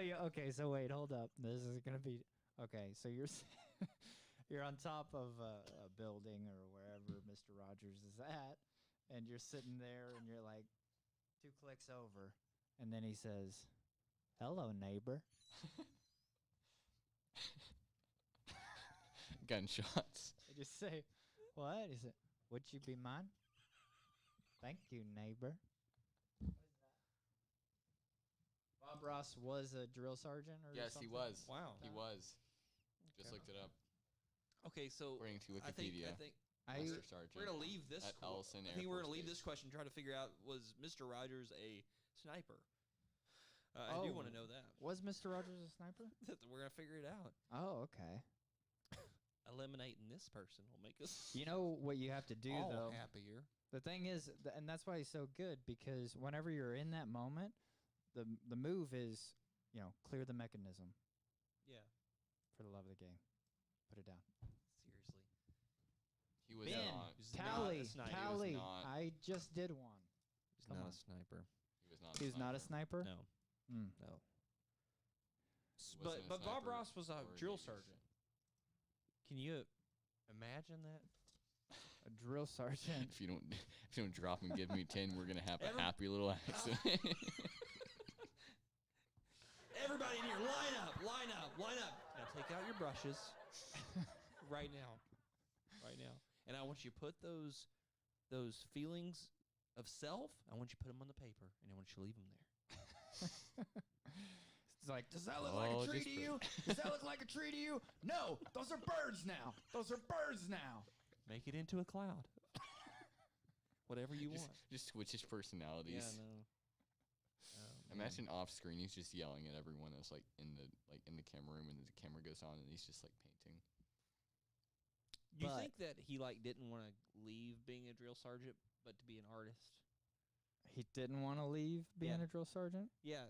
so wait, hold up. This is gonna be okay. So you're on top of a building or wherever Mr. Rogers is at, and you're sitting there, and you're like 2 clicks over, and then he says, "Hello, neighbor." Gunshots. I just say, "What?" He said, "Would you be mine?" Thank you, neighbor. Bob Ross was a drill sergeant, or Yes, something? he was. Wow. He was. Just Okay. looked it up. Okay, so According to I think Wikipedia. I Master Sergeant. we're gonna leave this. At Ellison I Air think we're Force gonna leave Base. this question, try to figure out, was Mr. Rogers a sniper? I do want to know that. Was Mr. Rogers a sniper? We're gonna figure it out. Oh, okay. Eliminating this person will make us You know what you have to do all though. happier. The thing is, and that's why he's so good, because whenever you're in that moment, the move is, clear the mechanism Yeah, for the love of the game. Put it down. seriously. He was Ben, not. He's tally, not a sniper. tally. He was not. I just did one. He's Come not on. a sniper. He was not. He was not a sniper. No, Mm. no. Wasn't But a Bob sniper Ross was a or drill Navy sergeant. Can you imagine that? A drill sergeant. If you don't drop and give me 10, we're gonna have a Every- happy little accident. Everybody in here, line up, line up, line up. Now take out your brushes right now. Right now. And I want you to put those feelings of self, I want you to put them on the paper, and I want you to leave them there. It's like, does that look like Oh, a tree just to you? Does that look like a tree to you? No, those are birds now. Those are birds now. Make it into a cloud. Whatever you want. just switches personalities. Yeah, no. Oh, Imagine off screen, he's just yelling at everyone that's like in the camera room, and the camera goes on, and he's just like painting. You But- think that he didn't want to leave being a drill sergeant, but to be an artist? He didn't want to leave being Yeah. a drill sergeant? Yeah.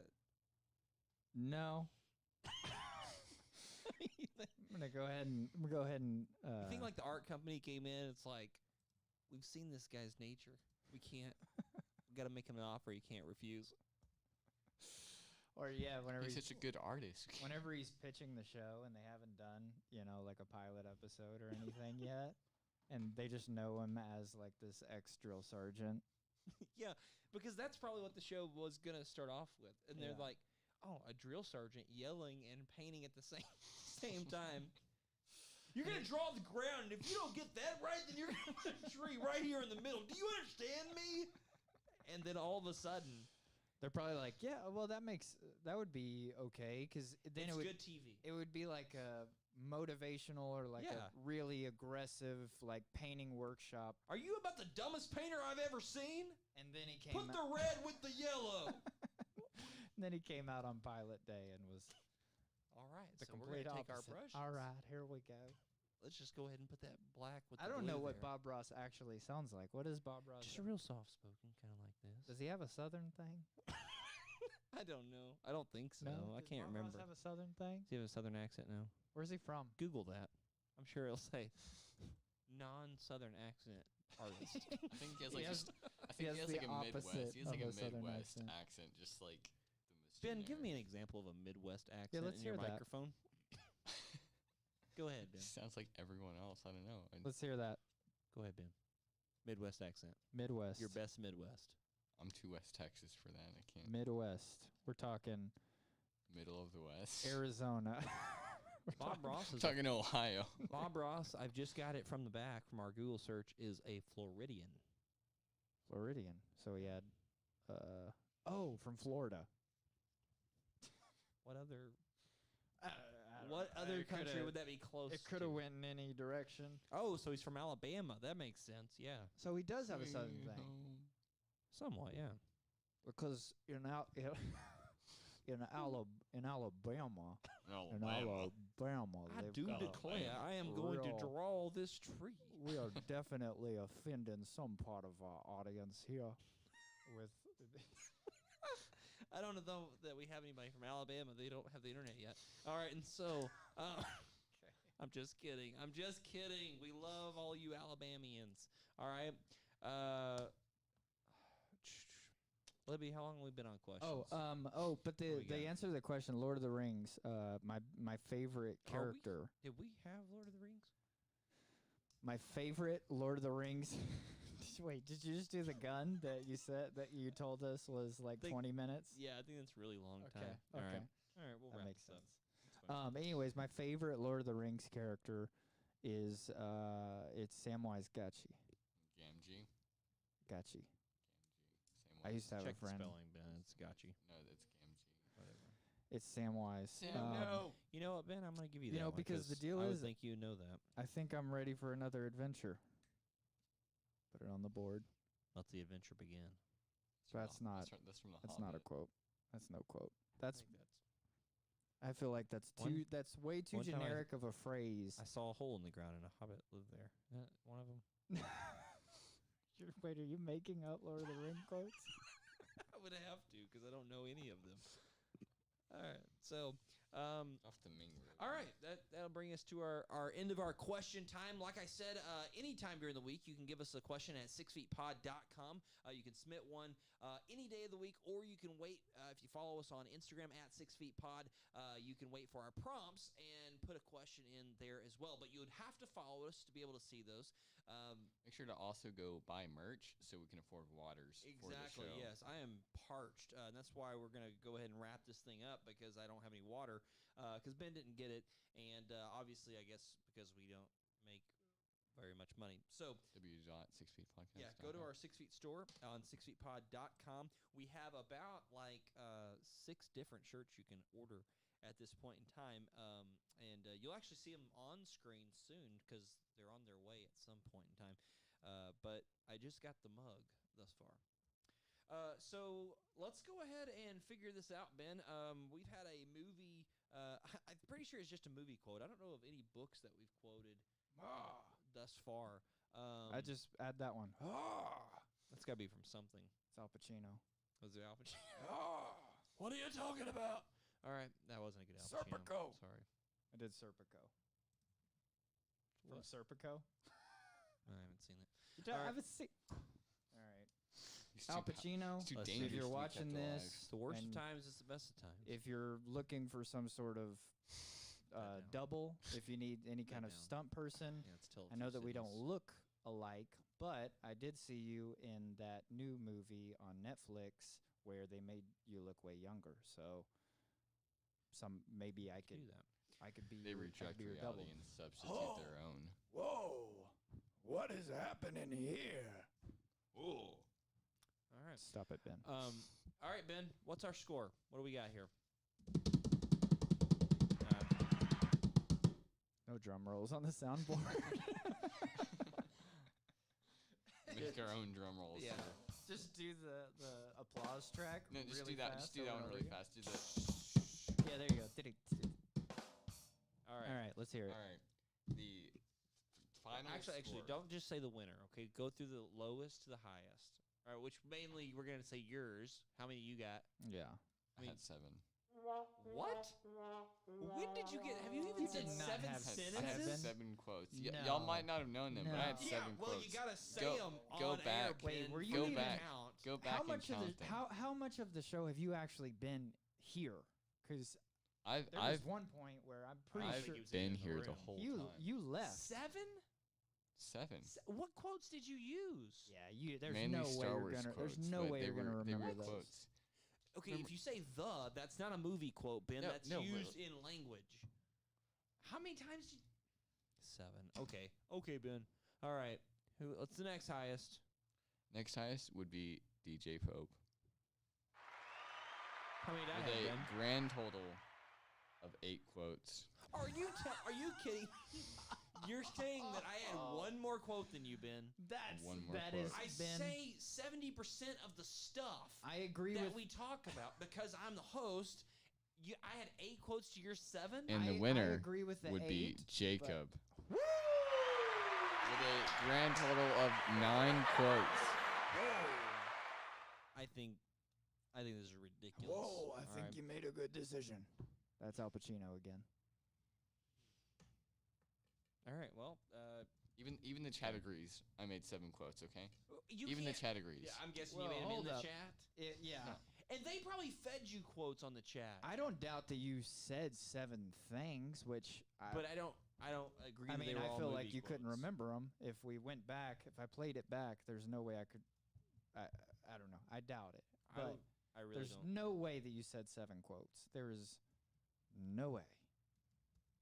No. I'm gonna go ahead and I think like the art company came in, it's like, we've seen this guy's nature. We can't. We got to make him an offer he can't refuse. whenever He's such a good artist. whenever he's pitching the show and they haven't done, like a pilot episode or anything yet, and they just know him as like this ex-drill sergeant. Yeah, because that's probably what the show was going to start off with. And they're Yeah. like, oh, a drill sergeant yelling and painting at the same time. You're going to draw the ground, and if you don't get that right, then you're going to put a tree right here in the middle. Do you understand me? And then all of a sudden, They're probably like, yeah, well, that would be okay, because then It's it would good TV. it would be like a motivational or like Yeah. a really aggressive like painting workshop. Are you about the dumbest painter I've ever seen? And then he came. Put the red with the yellow. And then he came out on Pilot Day and was All right, the so we're complete gonna take our opposite. brushes. All right, here we go. Let's just go ahead and put that black with. I the don't know blue what there. Bob Ross actually sounds like. What is Bob Ross? Just a real soft spoken, kind of like this. Does he have a Southern thing? I don't know. I don't think so. I Does can't Bob remember. Ross have a Southern thing? Does he have a Southern accent now? Where's he from? Google that. I'm sure it'll say non-Southern accent artist. I think he has like he has like the a Midwest. opposite He has like of a a Southern Midwest accent. accent, just like the most. Ben, give me an generic. example of a Midwest accent let's in your hear that. microphone. Go ahead, Ben. Sounds like everyone else. I don't know. Let's hear that. Go ahead, Ben. Midwest accent. Midwest. Your best Midwest. I'm too West Texas for that. I can't. Midwest. We're talking Middle of the West. Arizona. Bob Ross I'm is talking Ohio. Bob Ross. I've just got it from the back from our Google search. Is a Floridian. Floridian. So he had from Florida. What other? I What don't know. other It country coulda- would that be close? It could have to? went in any direction. Oh, so he's from Alabama. That makes sense. Yeah, So he does have a Southern Sweet thing. home. somewhat. Yeah. Because in Alabama, Alabama. I they've do got a declare, I am going to real- draw this tree. We are definitely offending some part of our audience here. With I don't know that we have anybody from Alabama. They don't have the internet yet. All right, and so I'm just kidding. I'm just kidding. We love all you Alabamians. All right. Libby, how long have we been on questions? but What we the got? answer to the question, Lord of the Rings, my favorite Are we- character. Did we have Lord of the Rings? My favorite Lord of the Rings. Wait, did you just do the gun that you said that you told us was like Think- 20 minutes? Yeah, I think that's a really long Okay, time. okay. All right, we'll That wrap makes this up. sense. That's fine. Anyways, my favorite Lord of the Rings character is it's Samwise Gamgee. Gamgee. Gamgee. Same I one. used to have Check a friend. the spelling, Ben. It's got you. No, that's Gamgee. Whatever. It's Samwise. No. You know what, Ben? I'm going to give you You that know, one because the deal I would is- think you know that. I think I'm ready for another adventure. Put it on the board. Let the adventure begin. That's not. That's from the That's not a Hobbit. quote. That's no quote. I That's. think that's. I feel like that's One- too. That's way too one time I- generic of a phrase. I saw a hole in the ground and a hobbit lived there. Is that one of them? Wait, are you making up Lord of the Ring quotes? I would have to because I don't know any of them. All right, so Off the main road. all right, that'll bring us to our end of our question time. Like I said, anytime during the week, you can give us a question at 6feetpod.com. You can submit one any day of the week, or you can wait. If you follow us on Instagram at 6feetpod, you can wait for our prompts and put a question in there as well. But you would have to follow us to be able to see those. Make sure to also go buy merch so we can afford waters for the Exactly. show. Yes, I am parched, and that's why we're gonna go ahead and wrap this thing up because I don't have any water. Because Ben didn't get it, and obviously, I guess because we don't make very much money. So w.6feetpodcast. yeah, go to our 6 Feet store on 6feetpod.com. We have about 6 different shirts you can order at this point in time, and you'll actually see them on screen soon because they're on their way at some point in time. But I just got the mug thus far. So let's go ahead and figure this out, Ben. We've had a movie. I'm pretty sure it's just a movie quote. I don't know of any books that we've quoted thus far. I just add that one. That's got to be from something. It's Al Pacino. Was it Al Pacino? What are you talking about? All right, that wasn't a good Al Pacino. Serpico. Sorry. I did Serpico. From What? Serpico? I haven't seen it. I All right. haven't seen. All right. It's Al too Pacino. too If dangerous If you're to be watching kept alive. this, It's the worst of and times. It's the best of times. if you're looking for some sort of down. double, if you need any kind of down. stunt person, Yeah, let's tell I know that we don't look alike, but I did see you in that new movie on Netflix where they made you look way younger. So maybe I could do that. be They your, I reject could be your double. reality and substitute their own. Whoa! What is happening here? Oh. All All right. Stop it, Ben. All right, Ben. What's our score? What do we got here? No drum rolls on the soundboard. Make our own drum rolls. Yeah. Just do the applause track. No, just really do that. fast Just do that over one and really over fast. Do the. again. Yeah, there you go. All right. All right, let's hear it. All right. The final. Actually, score. don't just say the winner. Okay, go through the lowest to the highest. All right, which mainly we're gonna say yours. How many you got? Yeah. I had 7. What? When did you get? Have you even said did not 7 have I had sentences? 7 quotes. No. Y'all might not have known them, but I had No. 7 well, quotes. you gotta say Go- them go on air. back. Wait, Ben, were you for even- me to count. Go back How much and count of the them. how much of the show have you actually been here? Because I've there was one point where I'm pretty I've sure he was been in the here the room. whole you time. you left. 7? 7. What quotes did you use? Yeah, you. There's Mainly no way Star you're Wars gonna. quotes, There's no but way they you're gonna were- they remember were those. quotes. Okay, Remember- if you say that's not a movie quote, Ben. No, that's no, used in language. How many times did 7. Okay. Okay, Ben. All right. What's the next highest? Next highest would be DJ Pope. How many did I With have, a Ben? grand total of 8 quotes. Are you kidding? You're saying that I had one more quote than you, Ben. One more that quote. is I Ben. say 70% of the stuff I agree that with. we talk about because I'm the host. I had 8 quotes to your 7. And the I winner agree with the would be 8, Jacob. Woo! With a grand total of 9 quotes. I think this is ridiculous. Whoa! I All think right. you made a good decision. That's Al Pacino again. All right. Well, Even the chat agrees. I made 7 quotes. Okay. you Even the can't- chat agrees. Yeah, I'm guessing Well, you made them in hold the up. chat, Yeah. No. and they probably fed you quotes on the chat. I don't doubt that you said 7 things, which but I don't agree. I that they mean, were I all feel movie like you couldn't quotes. remember them. If we went back, if I played it back, there's no way I could. I don't know. I doubt it. But I really there's don't. no way that you said 7 quotes. There is no way.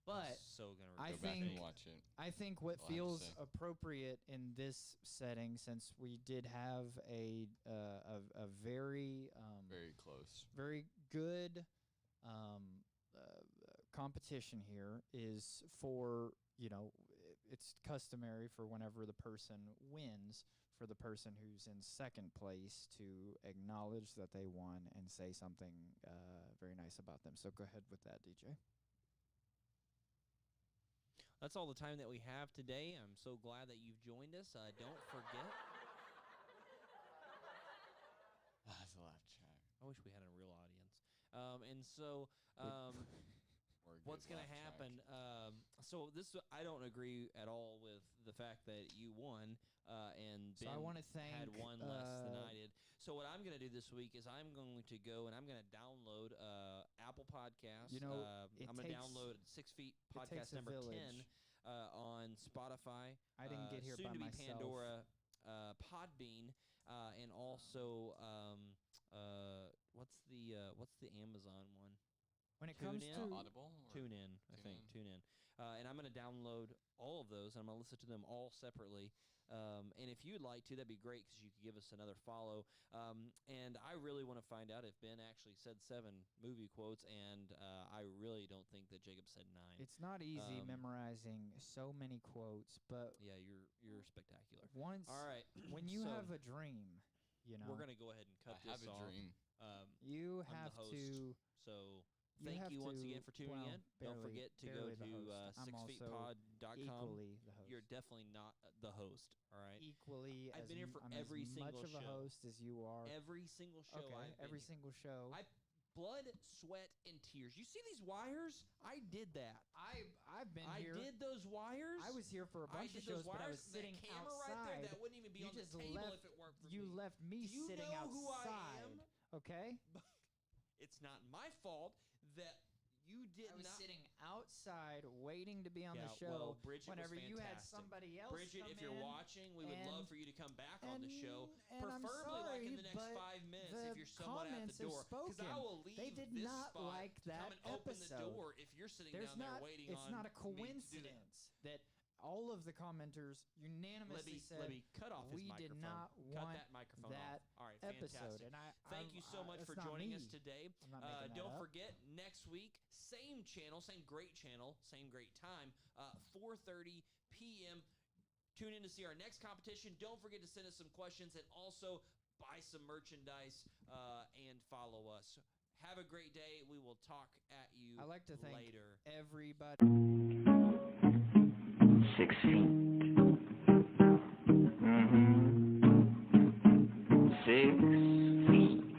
But so gonna I Go back think- and watch it. I think what I'll have to feels say. appropriate in this setting, since we did have a very Very close. very good competition here, is for it's customary for whenever the person wins, for the person who's in second place to acknowledge that they won and say something very nice about them. So go ahead with that, DJ. That's all the time that we have today. I'm so glad that you've joined us. Don't forget. That's a laugh track. I wish we had a real audience. And so, Or a what's good going to laugh happen? track. So this, I don't agree at all with the fact that you won, and So I Ben wanna thank, had one less than I did. So what I'm going to do this week is I'm going to go and I'm going to download Apple Podcasts. You know, it I'm going to takes- download 6 Feet it Podcast takes a number 10 village. On Spotify. I didn't get here soon by to be myself. Pandora, Podbean, and also what's the Amazon one? When it Tune comes in. to Audible. Or Tune in, I think. Tune in. And I'm going to download all of those. I'm going to listen to them all separately. And if you'd like to, that'd be great because you could give us another follow. And I really want to find out if Ben actually said 7 movie quotes, and I really don't think that Jacob said 9. it's not easy memorizing so many quotes, but Yeah, you're spectacular. once All right. when you so have a dream, we're going to go ahead and cut I have this a off. dream. you I'm have the host. to. So You thank have you once to- again for tuning well, in. Don't barely- forget to go barely the to host. I'm also sixfeetpod.com. Equally the host. You're definitely not the host, all right? equally. I've been here for I'm every as single much of a show. host as you are. Every single show Okay, I've been every here. single show. Blood, sweat, and tears. You see these wires? I did that. I've been I here. did those wires. I was here for a I bunch of did those shows, but I wires. was sitting that camera outside. right there, that wouldn't even be You on the just table left- if it weren't for You me. left me Do you sitting know who I outside. am? Okay. It's not my fault that you did I was not. sitting outside waiting to be on the Yeah, show. well, Bridget was whenever you had fantastic. somebody else Bridget, come if you're in, watching, we would love and- for you to come back on the show. and I'm Preferably like in sorry, the next but 5 minutes the if you're someone at comments the have door. Because I spoken. will leave They did this not spot like to come that and open the episode. door if you're sitting There's down there not. waiting It's on not a me to do that. coincidence that all of the commenters unanimously said Libby, cut off his we did microphone. not Cut want that microphone that off. All right, episode. fantastic. And Thank you so much for that's not joining us me. today. I'm not making that Don't up. forget, next week, same channel, same great time, 4:30 p.m. Tune in to see our next competition. Don't forget to send us some questions and also buy some merchandise and follow us. Have a great day. We will talk at you I like to thank later. everybody. 6 feet. 6